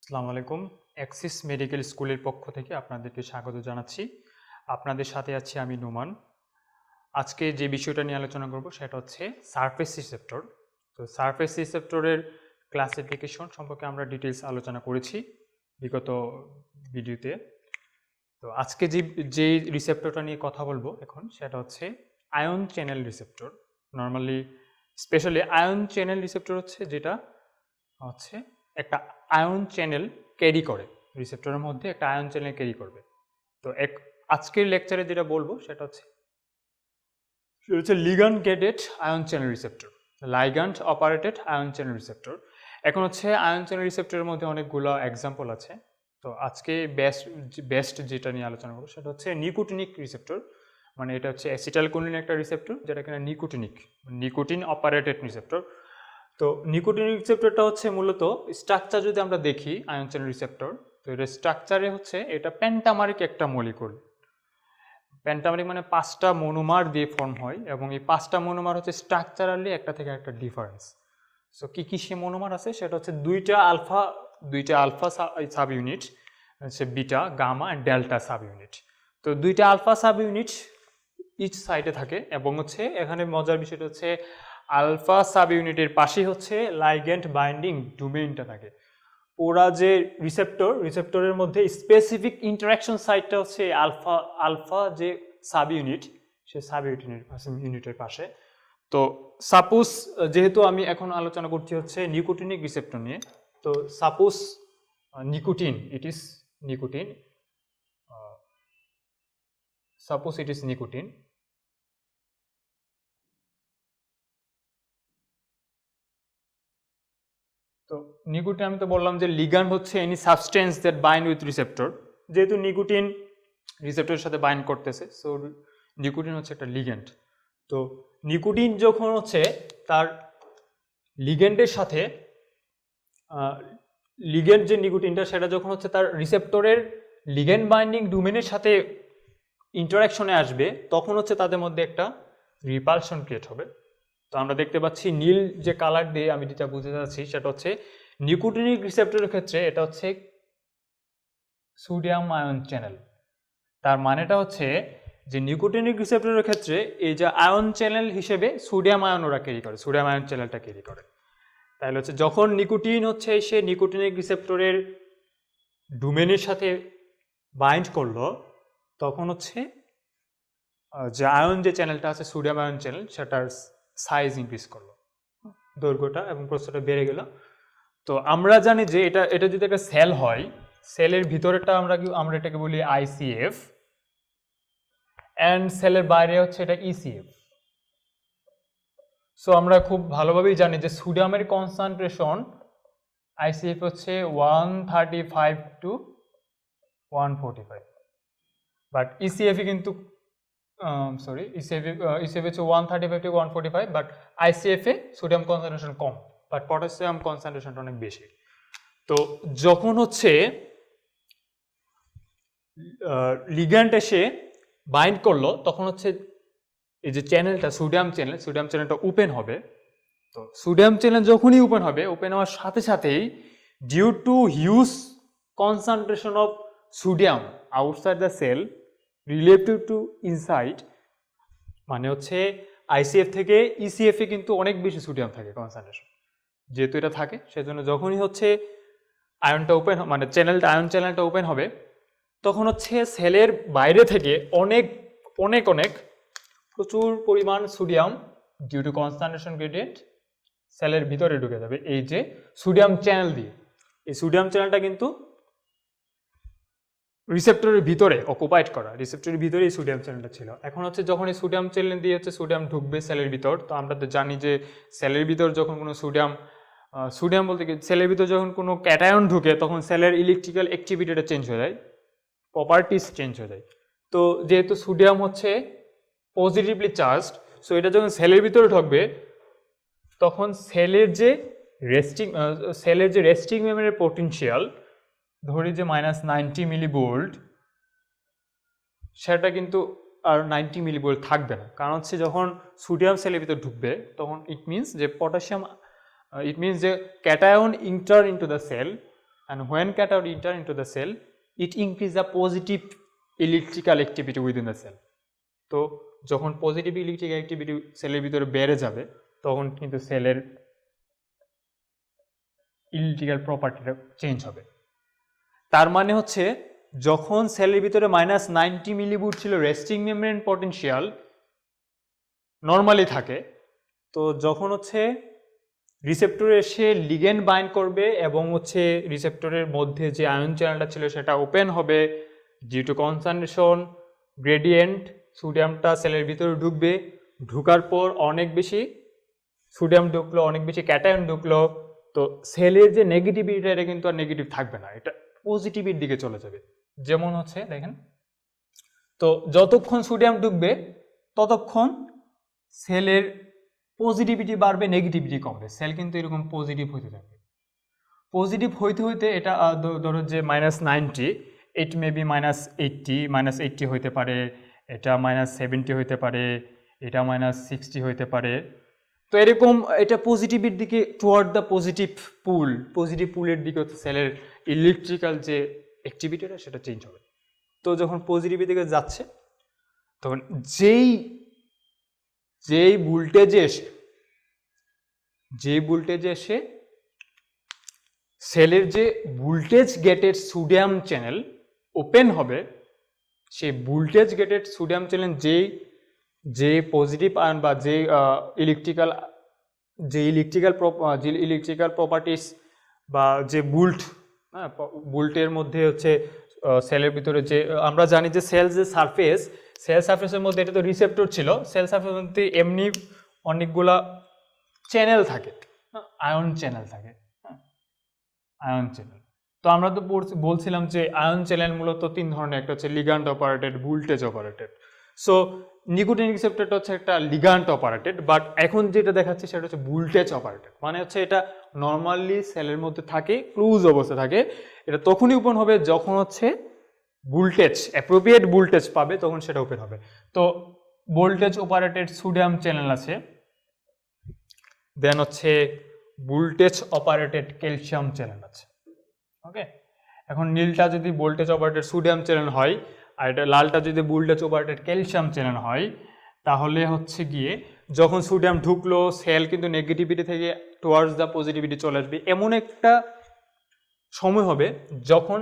আসসালামু আলাইকুম। Axis medical স্কুলের পক্ষ থেকে আপনাদেরকে স্বাগত জানাচ্ছি। আপনাদের সাথে আছি আমি নোমান। আজকে যে বিষয়টা নিয়ে আলোচনা করব সেটা হচ্ছে সারফেস রিসেপ্টর। তো সারফেস রিসেপ্টরের ক্লাসিফিকেশন সম্পর্কে আমরা ডিটেইলস আলোচনা করেছি বিগত ভিডিওতে। তো আজকে যে রিসেপ্টরটা নিয়ে কথা বলবো এখন সেটা হচ্ছে ion channel receptor. Normally specially ion channel receptor হচ্ছে যেটা হচ্ছে একটা আয়ন চ্যানেল ক্যারি করে, রিসেপ্টরের মধ্যে একটা আয়ন চ্যানেল ক্যারি করবে। তো আজকের লেকচারে যেটা বলবো সেটা হচ্ছে ligand gated ion channel receptor, ligand operated ion channel receptor. এখন হচ্ছে আয়ন চ্যানেল রিসেপ্টরের মধ্যে অনেকগুলো এক্সাম্পল আছে। তো আজকে বেস্ট যেটা নিয়ে আলোচনা করবো সেটা হচ্ছে নিকোটিনিক রিসেপ্টর। মানে এটা হচ্ছে অ্যাসিটাইলকোলিন একটা রিসেপ্টর যেটা কিনা নিকোটিন অপারেটেড রিসেপ্টর। তো নিকোটিন রিসেপ্টরটা হচ্ছে মূলত স্ট্রাকচার যদি আমরা দেখি আয়ন চ্যানেল রিসেপ্টর, তো এটা স্ট্রাকচারে হচ্ছে এটা পেন্টামারিক একটা মলিকুল। পেন্টামারিক মানে 5টা মনোমার দিয়ে ফর্ম হয় এবং এই 5টা মনোমার হচ্ছে স্ট্রাকচারালি একটা থেকে একটা ডিফারেন্স। সো কি সে মনোমার আছে সেটা হচ্ছে দুইটা আলফা সাব ইউনিট হচ্ছে beta, gamma and delta subunit. তো দুইটা আলফা সাব ইউনিট ইচ সাইডে থাকে এবং হচ্ছে এখানে মজার বিষয়টা হচ্ছে আলফা সাব ইউনিটের পাশেই হচ্ছে লাইগ্যান্ড বাইন্ডিং ডোমেইনটা থাকে। ওরা যে রিসেপ্টরের মধ্যে স্পেসিফিক ইন্টারাকশন সাইটটা হচ্ছে আলফা যে সাব ইউনিট, সে সাব ইউনিটের পাশে। তো সাপোজ যেহেতু আমি এখন আলোচনা করছি হচ্ছে নিকোটিনিক রিসেপ্টর নিয়ে, তো সাপোজ নিকোটিন তো নিকোটিন আমি তো বললাম যে লিগ্যান্ড হচ্ছে any substance that bind with receptor. যেহেতু নিকোটিন রিসেপ্টরের সাথে বাইন্ড করতেছে, সো নিকোটিন হচ্ছে একটা লিগ্যান্ড। তো নিকোটিন যখন হচ্ছে তার লিগ্যান্ডের সাথে লিগ্যান্ড যে নিকোটিনটা সেটা যখন হচ্ছে তার রিসেপ্টরের লিগ্যান্ড বাইন্ডিং ডোমেনের সাথে ইন্টারাকশনে আসবে, তখন হচ্ছে তাদের মধ্যে একটা রিপালশন ক্রিয়েট হবে। তো আমরা দেখতে পাচ্ছি নীল যে কালার দিয়ে আমি যেটা বুঝতে চাচ্ছি সেটা হচ্ছে নিকোটিনিক রিসেপ্টরের ক্ষেত্রে এটা হচ্ছে সোডিয়াম আয়ন চ্যানেল। তার মানেটা হচ্ছে যে নিকোটিনিক রিসেপ্টরের ক্ষেত্রে এই যে আয়ন চ্যানেল হিসেবে সোডিয়াম আয়ন ওরা ক্যারি করে, সোডিয়াম আয়ন চ্যানেলটা ক্যারি করে। তাহলে হচ্ছে যখন নিকোটিন হচ্ছে সে নিকোটিনিক রিসেপ্টরের ডোমেনের সাথে বাইন্ড করলো, তখন হচ্ছে যে আয়ন যে চ্যানেলটা আছে সোডিয়াম আয়ন চ্যানেল সেটার সাইজ ইনক্রিজ করলো, দৈর্ঘ্যটা এবং প্রস্থটা বেড়ে গেল। তো আমরা জানি যে এটা যদি একটা সেল হয়, সেলের ভিতরেটা আমরা এটাকে বলি আইসিএফ, অ্যান্ড সেলের বাইরে হচ্ছে এটা ইসিএফ। সো আমরা খুব ভালোভাবেই জানি যে সোডিয়ামের কনসেন্ট্রেশন আইসিএফ হচ্ছে 135 to 145, বাট ইসিএফ কিন্তু ইসিএফ হচ্ছে 135 to 145, বাট আইসিএফ এ সোডিয়াম কনসেন্ট্রেশন কম, বাট পটাশিয়াম কনসেন্ট্রেশনটা অনেক বেশি। তো যখন হচ্ছে লিগ্যান্ড এসে বাইন্ড করলো, তখন হচ্ছে এই যে চ্যানেলটা সোডিয়াম চ্যানেলটা ওপেন হবে। তো সোডিয়াম চ্যানেল যখনই ওপেন হওয়ার সাথে সাথেই due to huge concentration of sodium outside the cell relative to inside, মানে হচ্ছে আইসিএফ থেকে ইসিএফ এ কিন্তু অনেক বেশি সোডিয়াম থাকে কনসেন্ট্রেশন। যেহেতু এটা থাকে সেজন্য যখনই হচ্ছে আয়নটা ওপেন মানে আয়ন চ্যানেলটা ওপেন হবে, তখন হচ্ছে সেলের বাইরে থেকে অনেক অনেক অনেক প্রচুর পরিমাণ sodium due to concentration gradient সেলের ভিতরে ঢুকে যাবে এই যে সোডিয়াম চ্যানেল দিয়ে। এই সোডিয়াম চ্যানেলটা কিন্তু রিসেপ্টরের ভিতরে অকুপাইড করা, রিসেপ্টরের ভিতরে এই সোডিয়াম চ্যানেলটা ছিল। এখন হচ্ছে যখন এই সোডিয়াম চ্যানেল দিয়ে হচ্ছে সোডিয়াম ঢুকবে সেলের ভিতর, তো আমরা তো জানি যে সেলের ভিতর যখন কোনো সোডিয়াম বলতে কি সেলের ভিতর যখন কোনো ক্যাটায়ন ঢুকে, তখন সেলের ইলেকট্রিক্যাল অ্যাক্টিভিটিটা চেঞ্জ হয়ে যায়, প্রপার্টিস চেঞ্জ হয়ে যায়। তো যেহেতু সোডিয়াম হচ্ছে পজিটিভলি চার্জড, সো এটা যখন সেলের ভিতরে ঢুকবে, তখন সেলের যে রেস্টিং মেমোরির পোটেনশিয়াল ধরি যে -90 মিলিভোল্ট, সেটা কিন্তু আর 90 মিলিভোল্ট থাকবে না। কারণ হচ্ছে যখন সোডিয়াম সেলের ভিতরে ঢুকবে, তখন ইট মিনস যে cation enter into the cell, and when cathode enter into the cell it increase the positive electrical activity within the cell. তো যখন পজিটিভ ইলেকট্রিক্যাল অ্যাক্টিভিটি সেলের ভিতরে বেড়ে যাবে তখন কিন্তু সেলের ইলেকট্রিক্যাল প্রপার্টিটা চেঞ্জ হবে। তার মানে হচ্ছে যখন সেলের ভিতরে -90 মিলিভোল্ট ছিল রেস্টিং মেমব্রেন পটেনশিয়াল নর্মালি থাকে, তো যখন হচ্ছে রিসেপ্টরে এসে লিগ্যান্ড বাইন্ড করবে এবং হচ্ছে রিসেপ্টরের মধ্যে যে আয়ন চ্যানেলটা ছিল সেটা ওপেন হবে ডিউ টু কনসেন্ট্রেশন গ্রেডিয়েন্ট, সোডিয়ামটা সেলের ভিতরে ঢুকবে, ঢুকার পর অনেক বেশি সোডিয়াম ঢুকলো, অনেক বেশি ক্যাটায়ন ঢুকলো, তো সেলের যে নেগেটিভিটি এটা কিন্তু আর নেগেটিভ থাকবে না, এটা পজিটিভের দিকে চলে যাবে। যেমন হচ্ছে দেখেন, তো যতক্ষণ সোডিয়াম ঢুকবে ততক্ষণ সেলের পজিটিভিটি বাড়বে, নেগেটিভিটি কমবে, সেল কিন্তু এরকম পজিটিভ হইতে থাকবে। পজিটিভ হইতে হইতে এটা ধরো যে -90, ইট মে বি -80 হইতে পারে, এটা -70 হইতে পারে, এটা -60 হইতে পারে। তো এরকম এটা পজিটিভের দিকে টুয়ার্ড দ্য পজিটিভ পুলের দিকে হচ্ছে সেলের ইলেকট্রিক্যাল যে অ্যাক্টিভিটিটা সেটা চেঞ্জ হবে। তো যখন পজিটিভের দিকে যাচ্ছে তখন যেই ভোল্টেজে এসে সেলের যে voltage gated sodium channel open হবে, সেই ভোল্টেজ গেটেড সোডিয়াম চ্যানেল যে পজিটিভ আয়ন বা যে ইলেকট্রিক্যাল প্রপার্টিস বা যে বুল্টের মধ্যে হচ্ছে সেলের ভিতরে যে আমরা জানি যে সেল সারফেসের মধ্যে এটা তো রিসেপ্টর ছিল, সেল সারফেসের মধ্যে এমনি অনেকগুলা চ্যানেল থাকে, আয়ন চ্যানেল থাকে, আয়ন চ্যানেল। তো আমরা তো বলছিলাম যে আয়ন চ্যানেল মূলত 3 ধরনের, একটা হচ্ছে ligand operated, voltage operated. So nicotine রিসেপ্টরটা হচ্ছে একটা লিগ্যান্ড অপারেটেড, বাট এখন যেটা দেখাচ্ছে সেটা হচ্ছে ভোল্টেজ অপারেটেড, মানে হচ্ছে এটা নর্মালি সেলের মধ্যে থাকে, ক্লোজ অবস্থা থাকে, এটা তখনই ওপেন হবে যখন হচ্ছে অ্যাপ্রোপ্রিয়েট ভোল্টেজ পাবে, তখন সেটা ওপেন হবে। তো ভোল্টেজ অপারেটেড সোডিয়াম চ্যানেল আছে, দেন হচ্ছে ভোল্টেজ অপারেটেড ক্যালসিয়াম চ্যানেল আছে। ওকে, এখন নীলটা যদি ভোল্টেজ অপারেটেড সোডিয়াম চ্যানেল হয় আর এটা লালটা যদি ভোল্টেজ অপারেটেড ক্যালসিয়াম চ্যানেল হয়, তাহলে হচ্ছে গিয়ে যখন সোডিয়াম ঢুকলো সেল কিন্তু নেগেটিভিটি থেকে টুয়ার্ডস দ্য পজিটিভিটি চলে আসবে। এমন একটা সময় হবে যখন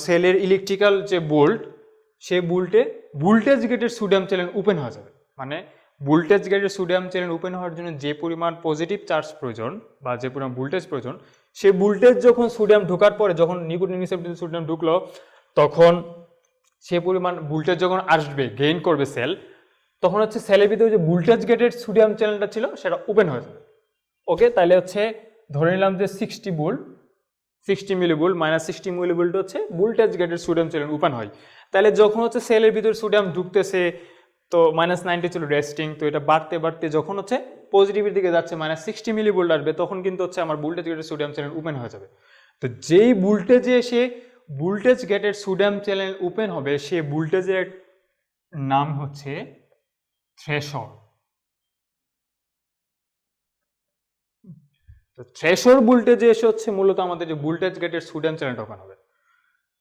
সেলের ইলেকট্রিক্যাল যে সেই ভোল্টেজ গেটের সোডিয়াম চ্যানেল ওপেন হয়ে যাবে। মানে ভোল্টেজ গেটের সোডিয়াম চ্যানেল ওপেন হওয়ার জন্য যে পরিমাণ পজিটিভ চার্জ প্রয়োজন বা যে পরিমাণ ভোল্টেজ প্রয়োজন, সেই ভোল্টেজ যখন সোডিয়াম ঢোকার পরে, যখন নিকোটিন রিসেপ্টরে সোডিয়াম ঢুকলো, তখন সে পরিমাণ ভোল্টেজ যখন আসবে, গেইন করবে সেল, তখন হচ্ছে সেলের ভিতরে যে ভোল্টেজ গেটেড সোডিয়াম চ্যানেলটা ছিল সেটা ওপেন হয়ে যাবে। ওকে, তাহলে হচ্ছে ধরে নিলাম যে 60 মিলিভোল্ট -60 মিলিভোল্ট হচ্ছে voltage gated sodium channel open হয়। তাহলে যখন হচ্ছে সেলের ভিতরে সোডিয়াম ঢুকতেছে, তো -90 ছিল রেস্টিং, তো এটা বাড়তে যখন হচ্ছে পজিটিভের দিকে যাচ্ছে -60 মিলিভোল্ট আসবে, তখন কিন্তু হচ্ছে আমার voltage gated sodium channel open হয়ে যাবে। তো যেই ভোল্টেজে এসে voltage gated sodium channel open হবে, সেই ভোল্টেজের নাম হচ্ছে থ্রেশহোল্ড। তো থ্রেশহোল্ড ভোল্টেজে এসে হচ্ছে মূলত আমাদের যে ভোল্টেজ গেটেড সোডিয়াম চ্যানেলটা ওপেন হবে।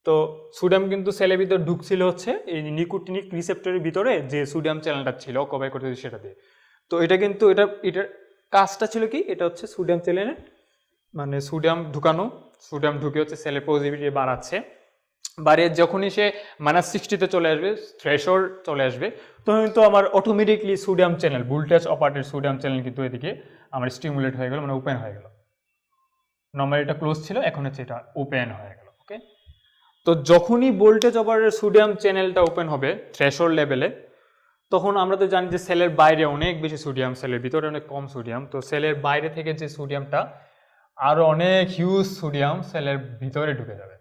তো সোডিয়াম কিন্তু সেলের ভিতরে ঢুকছিল হচ্ছে এই নিকোটিনিক রিসেপ্টরের ভিতরে যে সোডিয়াম চ্যানেলটা ছিল কভার করতে সেটা দিয়ে। তো এটা কিন্তু এটার কাজটা ছিল কি, এটা হচ্ছে সোডিয়াম চ্যানেলে মানে সোডিয়াম ঢুকে হচ্ছে সেলের পজিটিভিটি বাড়িয়ে যখনই সে -60-তে চলে আসবে, থ্রেশহোল্ড চলে আসবে, তখন কিন্তু আমার automatically sodium channel, voltage operated sodium channel কিন্তু এদিকে আমার স্টিমুলেট হয়ে গেল, মানে ওপেন হয়ে গেল। নর্মালি এটা ক্লোজ ছিল, এখন হচ্ছে এটা ওপেন হয়ে গেল। ওকে, তো যখনই ভোল্টেজ অপারেটেড সোডিয়াম চ্যানেলটা ওপেন হবে থ্রেশহোল্ড লেভেলে, তখন আমরা তো জানি যে সেলের বাইরে অনেক বেশি সোডিয়াম, সেলের ভিতরে অনেক কম সোডিয়াম। তো সেলের বাইরে থেকে যে সোডিয়ামটা আরো অনেক হিউজ সোডিয়াম সেলের ভিতরে ঢুকে যাবে।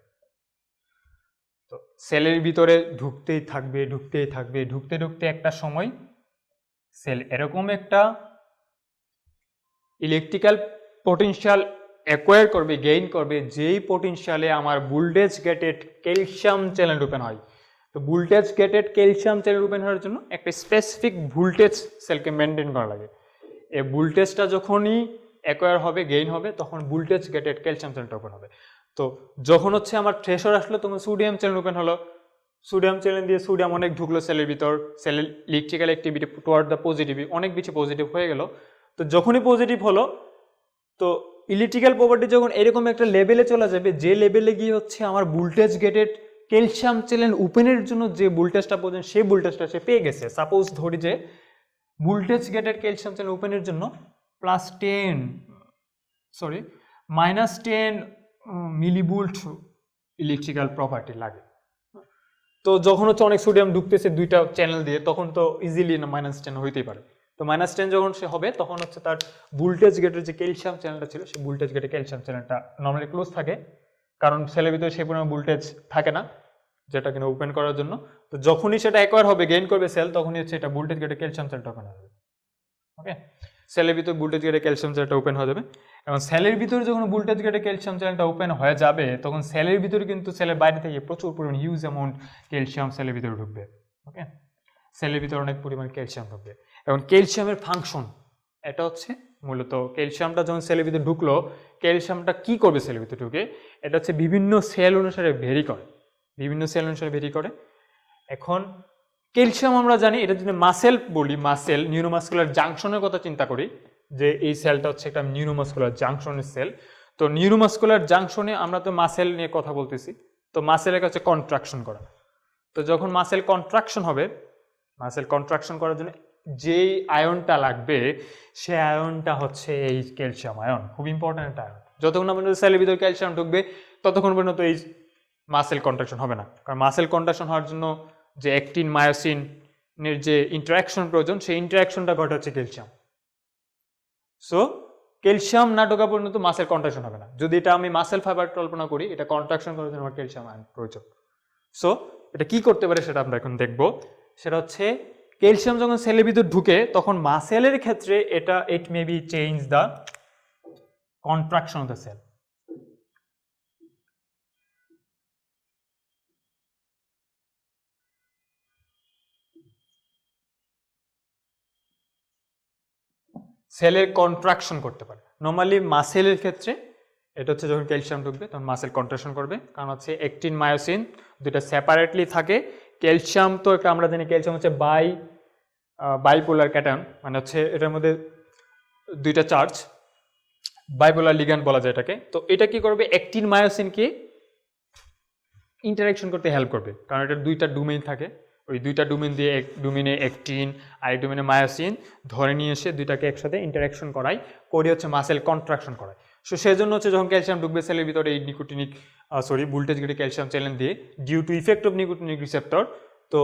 তো সেলের ভিতরে ঢুকতেই থাকবে, ঢুকতে একটা সময় সেল এরকম একটা ইলেকট্রিক্যাল পটেনশিয়াল অ্যাকোয়ার করবে, গেইন করবে, যেই পটেনশিয়ালে আমার voltage gated calcium channel open হয়। তো voltage gated calcium channel open হওয়ার জন্য একটা স্পেসিফিক ভোল্টেজ সেলকে মেনটেন করা লাগে। এই ভোল্টেজটা যখনই অ্যাকোয়ার হবে, গেইন হবে, তখন ভোল্টেজ গেটেড ক্যালসিয়াম চ্যানেলটা ওপেন হবে। তো যখন হচ্ছে আমার থ্রেশর আসলো তখন সোডিয়াম চ্যানেল ওপেন হলো, সোডিয়াম চ্যানেল দিয়ে সোডিয়াম অনেক ঢুকলো সেলের ভিতর, সেলের electrical activity toward the positive অনেক বেশি পজিটিভ হয়ে গেল। তো যখনই পজিটিভ হলো, তো ইলেকট্রিক্যাল প্রপার্টি যখন এরকম একটা লেভেলে চলে যাবে, যে লেভেলে গিয়ে হচ্ছে আমার ভোল্টেজ গেটেড ক্যালসিয়াম চ্যানেল ওপেনের জন্য যে ভোল্টেজটা প্রয়োজন সেই ভোল্টেজটা সে পেয়ে গেছে। সাপোজ ধরি যে ভোল্টেজ গেটেড ক্যালসিয়াম চ্যানেল ওপেনের জন্য -10 মিলিভোল্ট ইলেকট্রিক্যাল প্রপার্টি লাগে। তো যখন হচ্ছে অনেক সোডিয়াম ঢুকতেছে দুইটা চ্যানেল দিয়ে, তখন তো ইজিলি না -10 হইতেই পারে। তো -10 যখন সে হবে তখন হচ্ছে তার ভোল্টেজ গেটের যে ক্যালসিয়াম চ্যানেলটা ছিল সেই ভোল্টেজ গেটের ক্যালসিয়াম চ্যানেলটা নর্মালি ক্লোজ থাকে, কারণ সেলের ভিতরে সেই পরিমাণ ভোল্টেজ থাকে না যেটা কিনা ওপেন করার জন্য। তো যখনই সেটা অ্যাকোয়ার হবে, গেইন করবে সেল, তখনই হচ্ছে এটা ভোল্টেজ গেটের ক্যালসিয়াম চ্যানেলটা ওপেন হবে। ওকে, সেলের ভিতরে ভোল্টেজ গেটের ক্যালসিয়াম চ্যানেলটা ওপেন হয়ে যাবে, এবং সেলের ভিতরে যখন ভোল্টেজ গেটের ক্যালসিয়াম চ্যানেলটা ওপেন হয়ে যাবে তখন সেলের ভিতরে কিন্তু সেলের বাইরে থেকে প্রচুর পরিমাণ হিউজ অ্যামাউন্ট ক্যালসিয়াম সেলের ভিতরে ঢুকবে। ওকে, সেলের ভিতরে অনেক পরিমাণ ক্যালসিয়াম ঢুকবে। এবং ক্যালসিয়ামের ফাংশন এটা হচ্ছে মূলত, ক্যালসিয়ামটা যখন সেলের ভিতরে ঢুকলো, ক্যালসিয়ামটা কি করবে সেলের ভিতরে ঢুকে, এটা হচ্ছে বিভিন্ন সেল অনুসারে ভেরি করে, বিভিন্ন সেল অনুসারে ভেরি করে। এখন ক্যালসিয়াম আমরা জানি, এটা যদি মাসেল বলি, মাসেল নিউরোমাস্কুলার জাংশনের কথা চিন্তা করি, যে এই সেলটা হচ্ছে একটা নিউরোমাস্কুলার জাংশনের সেল। তো নিউরোমাস্কুলার জাংশনে আমরা তো মাসেল নিয়ে কথা বলতেছি, তো মাসেলের কাছে কন্ট্রাকশন করা। তো যখন মাসেল কন্ট্রাকশন হবে, মাসেল কন্ট্রাকশন করার জন্য যেই আয়নটা লাগবে সে আয়নটা হচ্ছে এই ক্যালসিয়াম আয়ন, খুব ইম্পর্ট্যান্ট একটা আয়ন। যতক্ষণ পর্যন্ত সেলের ভিতরে ক্যালসিয়াম ঢুকবে ততক্ষণ পর্যন্ত এই মাসেল কন্ট্রাকশন হবে না, কারণ মাসেল কন্ট্রাকশন হওয়ার জন্য যে অ্যাক্টিন মায়োসিনের যে ইন্টারাকশন প্রয়োজন, সেই ইন্টারাকশনটা ঘটে হচ্ছে ক্যালসিয়াম। সো ক্যালসিয়াম না ঢোকা পর্যন্ত মাসেল কন্ট্রাকশন হবে না। যদি এটা আমি মাসেল ফাইবার কল্পনা করি, এটা কন্ট্রাকশন করার জন্য আমার ক্যালসিয়াম আয়ন প্রয়োজন। সো এটা কি করতে পারে সেটা আমরা এখন দেখব। সেটা হচ্ছে ক্যালসিয়াম যখন সেলের ভিতর ঢুকে তখন মাসেলের ক্ষেত্রে এটা it may be change the contraction of the cell. সেলের কন্ট্রাকশন করতে পারে। নর্মালি মাসেলের ক্ষেত্রে এটা হচ্ছে যখন ক্যালসিয়াম ঢুকবে তখন মাসেল কন্ট্রাকশন করবে, কারণ হচ্ছে অ্যাক্টিন মায়োসিন দুটা সেপারেটলি থাকে। ক্যালসিয়াম তো একটা আমরা জানি ক্যালসিয়াম হচ্ছে বাইপোলার ক্যাটায়ন, মানে হচ্ছে এটার মধ্যে দুইটা চার্জ, বাইপোলার লিগ্যান্ড বলা যায় এটাকে। তো এটা কি করবে, অ্যাক্টিন মায়োসিনকে ইন্টারাকশন করতে হেল্প করবে, কারণ এটা দুইটা ডোমেইন থাকে, ওই দুইটা ডোমেইন দিয়ে এক ডোমেইনে অ্যাক্টিন আর এক ডোমেইনে মায়োসিন ধরে নিয়ে এসে দুইটাকে একসাথে ইন্টারাকশন করে হচ্ছে মাসেল কন্ট্রাকশন করায়। সো সেই জন্য হচ্ছে যখন ক্যালসিয়াম ঢুকবে সেলের ভিতরে এই ভোল্টেজ গেটেড ক্যালসিয়াম চ্যানেল দিয়ে due to effect of nicotinic receptor, তো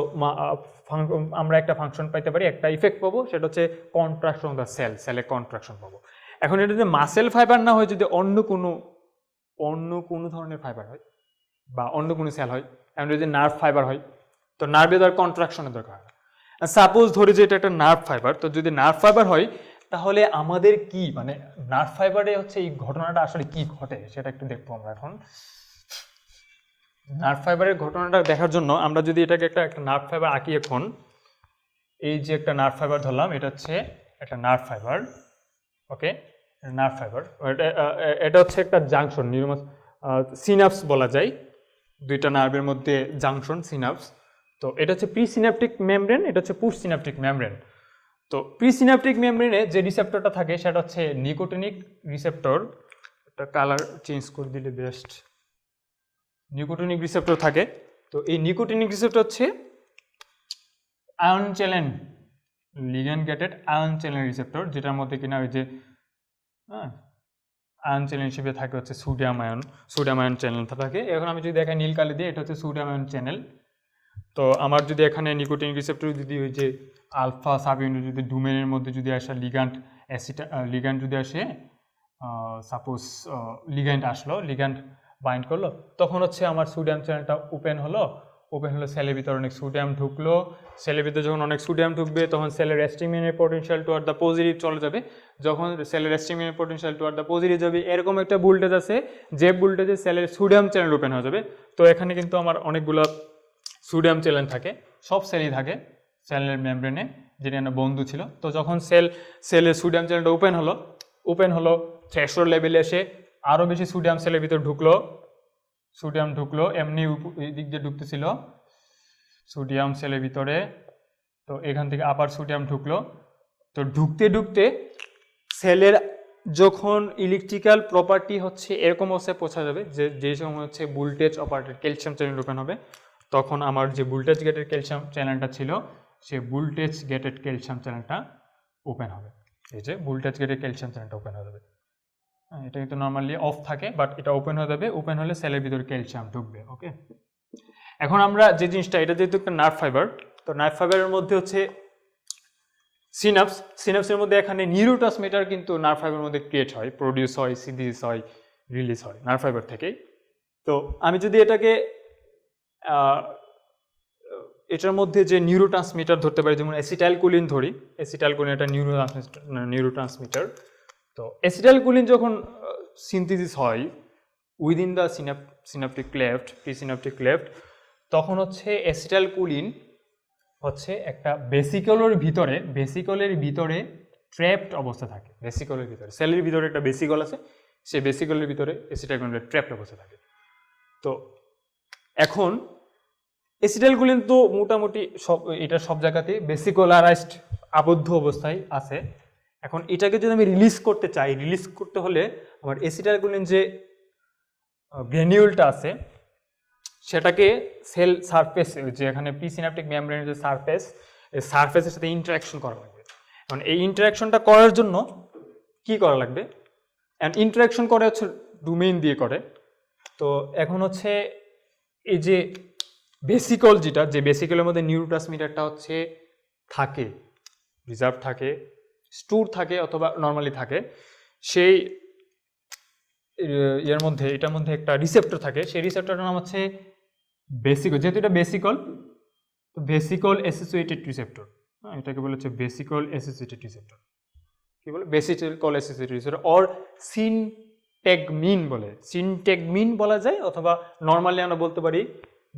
আমরা একটা ফাংশন পাইতে পারি, একটা ইফেক্ট পাবো, সেটা হচ্ছে কন্ট্রাকশন অফ দ্য সেলে কন্ট্রাকশন পাবো। এখন এটা যদি মাসেল ফাইবার না হয়, যদি অন্য কোনো ধরনের ফাইবার হয় বা অন্য কোনো সেল হয়, এমন যদি নার্ভ ফাইবার হয়, তো নার্ভে তার কন্ট্রাকশনের দরকার হয়। সাপোজ ধরি যে এটা একটা নার্ভ ফাইবার, তো যদি নার্ভ ফাইবার হয় তাহলে আমাদের কি মানে নার্ভ ফাইবারে হচ্ছে এই ঘটনাটা আসলে কি ঘটে সেটা একটু দেখবো আমরা এখন। নার্ভ ফাইবারের ঘটনাটা দেখার জন্য আমরা যদি এটাকে একটা নার্ভ ফাইবার আঁকি, এখন এই যে একটা নার্ভ ফাইবার ধরলাম, এটা হচ্ছে একটা নার্ভ ফাইবার। ওকে, নার্ভ ফাইবার, এটা হচ্ছে একটা জাংশন, সিনাপস বলা যায়, দুইটা নার্ভের মধ্যে জাংশন সিনাপস। তো এটা হচ্ছে প্রিসিনাপটিক মেমব্রেন, এটা হচ্ছে পোস্ট সিনাপটিক মেমব্রেন। তো প্রিসিনাপটিক মেমব্রেনে যে রিসেপ্টরটা থাকে সেটা হচ্ছে নিকোটিনিক রিসেপ্টর, একটা কালার চেঞ্জ করে দিলে বেস্ট, নিকোটিনিক রিসেপ্টর থাকে। তো এই নিকোটিনিক রিসেপ্টর হচ্ছে ion channel ligand gated ion channel receptor, যেটার মধ্যে কিনা ওই যে আয়ন চ্যানেল হিসেবে থাকে হচ্ছে সোডিয়াম আয়ন চ্যানেল থাকে। এখন আমি যদি দেখাই নীল কালি দিয়ে, এটা হচ্ছে সোডিয়াম আয়ন চ্যানেল। তো আমার যদি এখানে নিকোটিনিক রিসেপ্টর যদি ওই যে আলফা সাব ইউনিট যদি ডোমেনের মধ্যে যদি আসে লিগ্যান্ড যদি আসে, সাপোজ লিগ্যান্ড আসলো, লিগ্যান্ড বাইন্ড করলো, তখন হচ্ছে আমার সোডিয়াম চ্যানেলটা ওপেন হলো সেলের ভিতরে অনেক সোডিয়াম ঢুকলো। সেলের ভিতরে যখন অনেক সোডিয়াম ঢুকবে তখন সেলের রেস্টিং মিনের পোটেনশিয়াল টুয়ার্ড দ্য পজিটিভ চলে যাবে। যখন সেলের রেস্টিং মিনের পোটেনশিয়াল টুয়ার্ড দ্য পজিটিভ যাবে, এরকম একটা ভোল্টেজ আছে যে ভোল্টেজে সেলের সোডিয়াম চ্যানেল ওপেন হয়ে যাবে। তো এখানে কিন্তু আমার অনেকগুলো সোডিয়াম চ্যানেল থাকে, সব সেলই থাকে সেলের মেমব্রেনে, যেটা একটা বন্ধু ছিল। তো যখন সেলের সোডিয়াম চ্যানেলটা ওপেন হলো থ্রেশহোল্ড লেভেলে এসে আরও বেশি সোডিয়াম সেলের ভিতর ঢুকলো এমনি এই দিক দিয়ে ঢুকতেছিল সোডিয়াম সেলের ভিতরে, তো এখান থেকে আবার সোডিয়াম ঢুকলো। তো ঢুকতে ঢুকতে সেলের যখন ইলেকট্রিক্যাল প্রপার্টি হচ্ছে এরকম অবস্থায় পৌঁছা যাবে যে সময় হচ্ছে voltage operated calcium channel open হবে, তখন আমার যে ভোল্টেজ গেটেড ক্যালসিয়াম চ্যানেলটা ছিল সে ভোল্টেজ গেটেড ক্যালসিয়াম চ্যানেলটা ওপেন হবে। এই যে ভোল্টেজ গেটেড ক্যালসিয়াম চ্যানেলটা ওপেন হয়ে যাবে। এটা কিন্তু নর্মালি অফ থাকে, বাট এটা ওপেন হয়ে যাবে। ওপেন হলে সেলের ভিতরে ক্যালসিয়াম ঢুকবে। ওকে, এখন আমরা যে জিনিসটা, এটা যেহেতু একটা নার্ভ ফাইবার, তো নার্ভ ফাইবারের মধ্যে হচ্ছে সিনাপসের মধ্যে এখানে নিউরোট্রান্সমিটার কিন্তু নার্ভ ফাইবারের মধ্যে ক্রিয়েট হয়, প্রডিউস হয়, সিনথেসিস হয়, রিলিজ হয় নার্ভ ফাইবার থেকেই। তো আমি যদি এটাকে এটার মধ্যে যে নিউরোট্রান্সমিটার ধরতে পারি, যেমন অ্যাসিটাইলকোলিন ধরি, অ্যাসিটাইলকোলিন একটা নিউরোট্রান্সমিটার। তো অ্যাসিটাইলকোলিন যখন সিনথেসিস হয় within the synaptic cleft, presynaptic cleft, তখন হচ্ছে অ্যাসিটাইলকোলিন হচ্ছে একটা ভেসিকলের ভিতরে ট্র্যাপড অবস্থা থাকে। ভেসিকলের ভিতরে, সেলের ভিতরে একটা ভেসিকল আছে, সেই ভেসিকলের ভিতরে অ্যাসিটাইলকোলিন ট্র্যাপড অবস্থা থাকে। তো এখন অ্যাসিটাইলকোলিন তো মোটামুটি সব জায়গাতেই ভেসিকোলারাইজড আবদ্ধ অবস্থায় আছে। এখন এটাকে যদি আমি রিলিজ করতে চাই, রিলিজ করতে হলে আমার অ্যাসিটাইলকোলিন যে গ্র্যানিউলটা আছে সেটাকে সেল সারফেস, যে এখানে প্রিসিনাপটিক মেমব্রেনের যে সারফেস, এই সারফেসের সাথে ইন্টারাকশন করা লাগবে। এখন এই ইন্টারাকশনটা করার জন্য কি করা লাগবে, অ্যান্ড ইন্টারাকশন করে হচ্ছে ডোমেইন দিয়ে করে। তো এখন হচ্ছে এই যে বেসিকল, যে বেসিকলের মধ্যে নিউরোট্রান্সমিটারটা হচ্ছে থাকে, রিজার্ভ থাকে, স্টোর থাকে অথবা নর্মালি থাকে, সেই এটার মধ্যে একটা রিসেপ্টর থাকে। সেই রিসেপ্টরটার নাম হচ্ছে বেসিকল। যেহেতু এটা বেসিকল, তো বেসিকল অ্যাসোসিয়েটেড রিসেপ্টর, এটাকে বলে হচ্ছে বেসিকল অ্যাসোসিয়েটেড রিসেপ্টর। কি বলে? বেসিকল অ্যাসোসিয়েটেড রিসেপ্টর অর সিনট্যাগমিন বলা যায়, অথবা নর্মালি আমরা বলতে পারি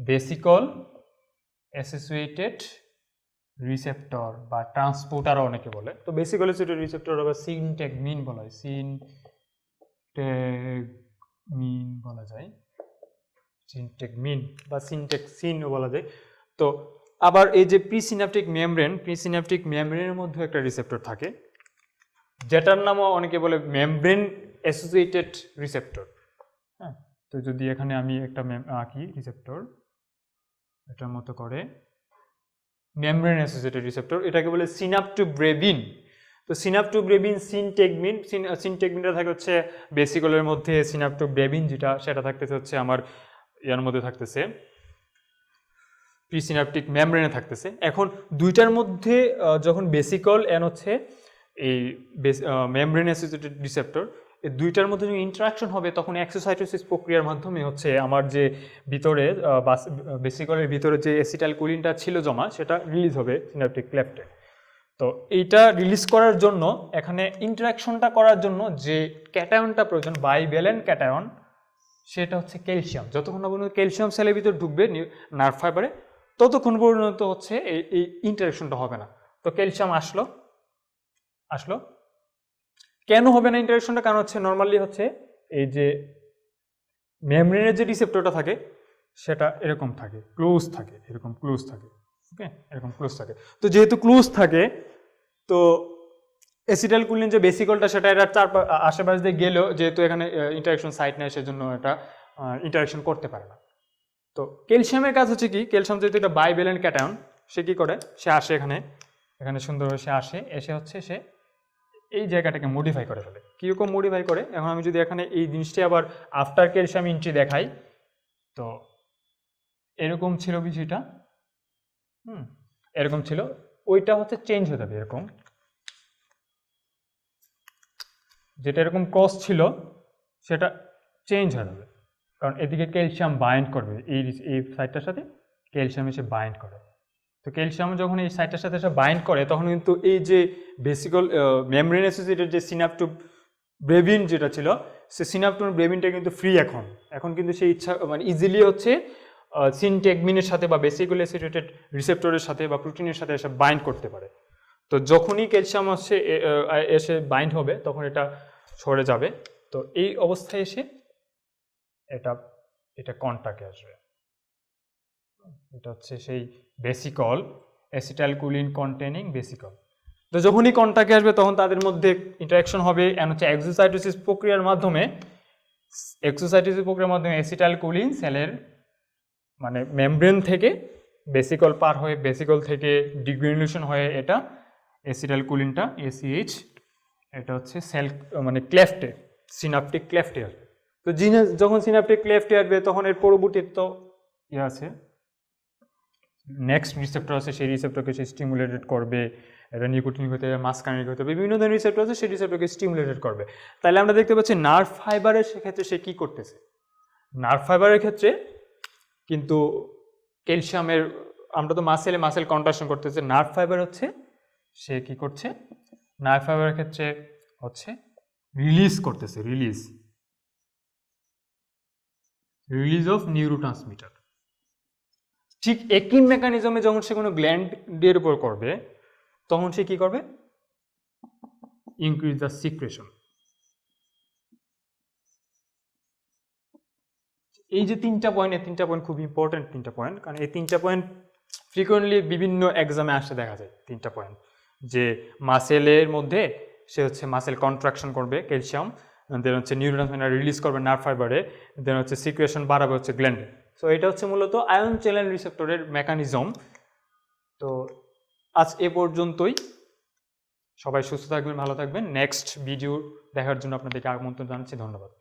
বেসিকল অ্যাসোসিয়েটেড রিসেপ্টর বা ট্রান্সপোর্টারও অনেকে বলে। তো বেসিকল অ্যাসোসিয়েটেড রিসেপ্টর বা সিনট্যাগমিন বলা হয়, সিনট্যাগমিন বলা যায়, সিনট্যাগমিন বা সিনট্যাক্সিনও বলা যায়। তো আবার এই যে প্রিসিনাপটিক মেমব্রেনের মধ্যে একটা রিসেপ্টর থাকে, যেটার নামও অনেকে বলে মেমব্রেন অ্যাসোসিয়েটেড রিসেপ্টর। হ্যাঁ, তো যদি এখানে আমি একটা আঁকি রিসেপ্টর এটার মতো করে, মেমব্রেন অ্যাসোসিয়েটেড রিসেপ্টর, এটাকে বলে সিনাপটোব্রেভিন। তো সিনাপটোব্রেভিন, সিনট্যাগমিনটা থাকে হচ্ছে বেসিকলের মধ্যে, সিনাপটোব্রেভিন যেটা সেটা থাকতেছে হচ্ছে আমার ইয়ার মধ্যে থাকতেছে প্রিসিনাপটিক মেমব্রেনে থাকতেছে। এখন দুইটার মধ্যে যখন বেসিকল এন্ড হচ্ছে এই মেমব্রেন অ্যাসোসিয়েটেড রিসেপ্টর, এই দুইটার মধ্যে যখন ইন্টারাকশন হবে তখন এক্সোসাইটোসিস প্রক্রিয়ার মাধ্যমে হচ্ছে আমার যে ভিতরে বেসিকলের ভিতরে যে অ্যাসিটাইলকোলিনটা ছিল জমা, সেটা রিলিজ হবে সিনাপটিক ক্লেফটে। তো এইটা রিলিজ করার জন্য, এখানে ইন্টারাকশনটা করার জন্য যে ক্যাটায়নটা প্রয়োজন, বাইভ্যালেন্ট ক্যাটায়ন, সেটা হচ্ছে ক্যালসিয়াম। যতক্ষণ না পর্যন্ত ক্যালসিয়াম সেলের ভিতরে ঢুকবে নার্ভ ফাইবারে, ততক্ষণ পর্যন্ত হচ্ছে এই ইন্টারাকশনটা হবে না। তো ক্যালসিয়াম আসলো কেন হবে না ইন্টারাকশনটা? কারণ হচ্ছে নর্মালি হচ্ছে এই যে মেমব্রেনের যে রিসেপ্টরটা থাকে সেটা এরকম থাকে, ক্লোজ থাকে, এরকম ক্লোজ থাকে। ওকে, এরকম ক্লোজ থাকে। তো যেহেতু ক্লোজ থাকে, তো অ্যাসিটাইলকোলিন যে বেসিকলটা সেটা এর আশেপাশ দিয়ে গেলেও যেহেতু এখানে ইন্টারাকশন সাইট নেই, সেজন্য এটা ইন্টারাকশন করতে পারে না। তো ক্যালসিয়ামের কাজ হচ্ছে কি, ক্যালসিয়াম যেহেতু এটা বাইভ্যালেন্ট ক্যাটায়ন, সে কি করে, সে আসে এখানে সুন্দরভাবে এসে হচ্ছে সে এই জায়গাটাকে মডিফাই করে ফেলে। কীরকম মডিফাই করে, এখন আমি যদি এখানে এই জিনিসটি আবার আফটার ক্যালসিয়াম এন্ট্রি দেখাই, তো এরকম ছিল বিষয়টা, এরকম ছিল, ওইটা হচ্ছে চেঞ্জ হয়ে যাবে এরকম, যেটা এরকম ক্রস ছিল সেটা চেঞ্জ হয়ে যাবে, কারণ এদিকে ক্যালসিয়াম বাইন্ড করবে, এই সাইডটার সাথে ক্যালসিয়াম এসে বাইন্ড করে। তো ক্যালসিয়াম যখন এই সাইটটার সাথে এসে বাইন্ড করে, তখন কিন্তু এই যে বেসিকল মেমব্রেন অ্যাসোসিয়েটেড যে সিনাপটোব্রেভিন যেটা ছিল, সে সিনাপটোব্রেভিনটা কিন্তু ফ্রি এখন কিন্তু সেই ইচ্ছা মানে ইজিলি হচ্ছে সিনট্যাগমিনের সাথে বা বেসিকল অ্যাসোসিয়েটেড রিসেপ্টরের সাথে বা প্রোটিনের সাথে এসে বাইন্ড করতে পারে। তো যখনই ক্যালসিয়াম এসে বাইন্ড হবে, তখন এটা সরে যাবে। তো এই অবস্থায় এসে এটা কন্টাক্টে আসবে। এটা হচ্ছে সেই বেসিকল, অ্যাসিটাইলকোলিন কন্টেনিং বেসিকল। তো যখনই কন্টাক্টে আসবে তখন তাদের মধ্যে ইন্টারাকশন হবে এন্ড হচ্ছে এক্সোসাইটোসিস প্রক্রিয়ার মাধ্যমে অ্যাসিটাইলকোলিন সেলের মানে মেমব্রেন থেকে বেসিকল পার হয়ে, বেসিকল থেকে ডিগ্রেনুলেশন হয়ে এটা অ্যাসিটাইলকোলিনটা ACH এটা হচ্ছে সেল মানে ক্লেফটে, সিনাপটিক ক্লেফটে আসবে। তো যখন সিনাপটিক ক্লেফটে আসবে তখন এর পরবর্তীতে তো আছে নেক্সট রিসেপ্টর আছে, সেই রিসেপ্টরকে সে স্টিমুলেটেড করবে, এটা নিকোটিনিক হতে হবে, মাসকার্নিক হতে হবে, বিভিন্ন ধরনের রিসেপ্টর আছে, সেই রিসেপ্টরকে স্টিমুলেটেড করবে। তাহলে আমরা দেখতে পাচ্ছি নার্ভ ফাইবারের ক্ষেত্রে সে কী করতেছে, নার্ভ ফাইবারের ক্ষেত্রে কিন্তু ক্যালসিয়ামের, আমরা তো মাসেল কন্ট্রাকশন করতেছে, নার্ভ ফাইবার হচ্ছে সে কি করছে, নার্ভ ফাইবারের ক্ষেত্রে হচ্ছে রিলিজ করতেছে, রিলিজ অফ নিউরোট্রান্সমিটার। ঠিক একই মেকানিজমে যখন সে কোনো গ্ল্যান্ডের উপর করবে তখন সে কি করবে, ইনক্রিজ দ্য সিক্রেশন। এই যে তিনটা পয়েন্ট খুব ইম্পর্টেন্ট তিনটা পয়েন্ট, কারণ এই তিনটা পয়েন্ট ফ্রিকোয়েন্টলি বিভিন্ন এক্সামে আসতে দেখা যায়। তিনটা পয়েন্ট যে মাসেলের মধ্যে সে হচ্ছে মাসেল কন্ট্রাকশন করবে ক্যালসিয়াম, দেন হচ্ছে নিউরোট্রান্সমিটার রিলিজ করবে নার্ভ ফাইবারে, দেন হচ্ছে সিক্রেশন বাড়াবে হচ্ছে গ্ল্যান্ডে। সো এটা হচ্ছে মূলত আয়ন চ্যানেল রিসেপ্টরের মেকানিজম। তো আজ এ পর্যন্তই, সবাই সুস্থ থাকবেন, ভালো থাকবেন। নেক্সট ভিডিও দেখার জন্য আপনাদেরকে আমন্ত্রণ জানাচ্ছি। ধন্যবাদ।